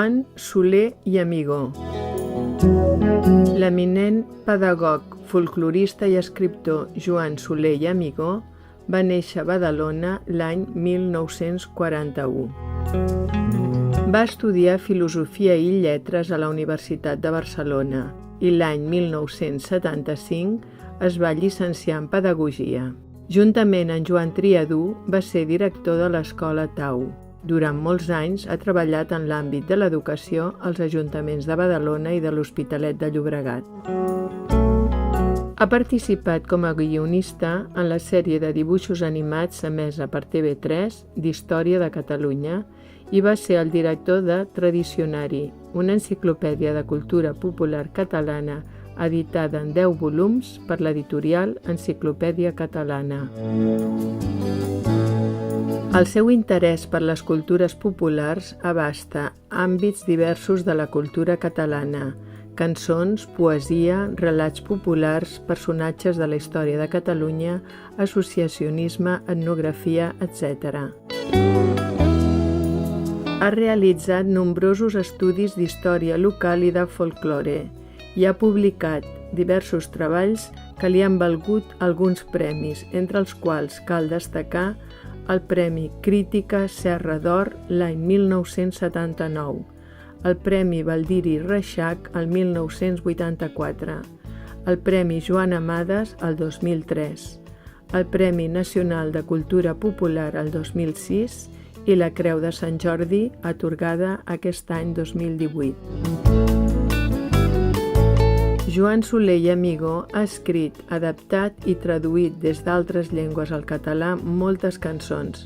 Joan Soler i Amigó. L'eminent pedagog, folclorista i escriptor Joan Soler i Amigó va néixer a Badalona l'any 1941. Va estudiar Filosofia i Lletres a la Universitat de Barcelona i l'any 1975 es va llicenciar en Pedagogia. Juntament amb Joan Triadú va ser director de l'Escola Tau. Durant molts anys ha treballat en l'àmbit de l'educació als ajuntaments de Badalona i de l'Hospitalet de Llobregat. Ha participat com a guionista en la sèrie de dibuixos animats emesa per TV3 d'Història de Catalunya i va ser el director de Tradicionari, una enciclopèdia de cultura popular catalana editada en 10 volums per l'editorial Enciclopèdia Catalana. El seu interès per les cultures populars abasta àmbits diversos de la cultura catalana: cançons, poesia, relats populars, personatges de la història de Catalunya, associacionisme, etnografia, etc. Ha realitzat nombrosos estudis d'història local i de folklore i ha publicat diversos treballs que li han valgut alguns premis, entre els quals cal destacar el Premi Crítica Serra d'Or l'any 1979, el Premi Baldiri Reixac el 1984, el Premi Joan Amades el 2003, el Premi Nacional de Cultura Popular el 2006 i la Creu de Sant Jordi, atorgada aquest any 2018. Joan Soler i Amigó ha escrit, adaptat i traduït des d'altres llengües al català moltes cançons,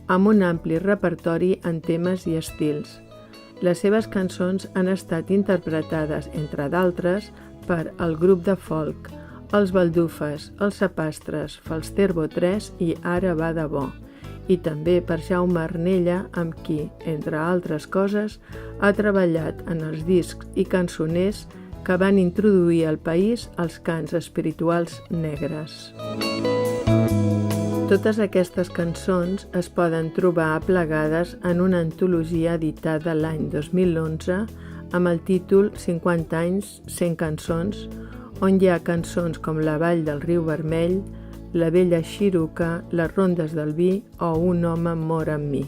amb un ampli repertori en temes i estils. Les seves cançons han estat interpretades, entre d'altres, per el grup de folk, els Baldufes, els Sapastres, Falsterbo 3 i Ara va de bo, i també per Jaume Arnella, amb qui, entre altres coses, ha treballat en els discs i cançoners que van introduir al país els cants espirituals negres. Totes aquestes cançons es poden trobar aplegades en una antologia editada l'any 2011 amb el títol 50 anys, 100 cançons, on hi ha cançons com La vall del riu vermell, La vella xiruca, Les rondes del vi o Un home mor amb mi.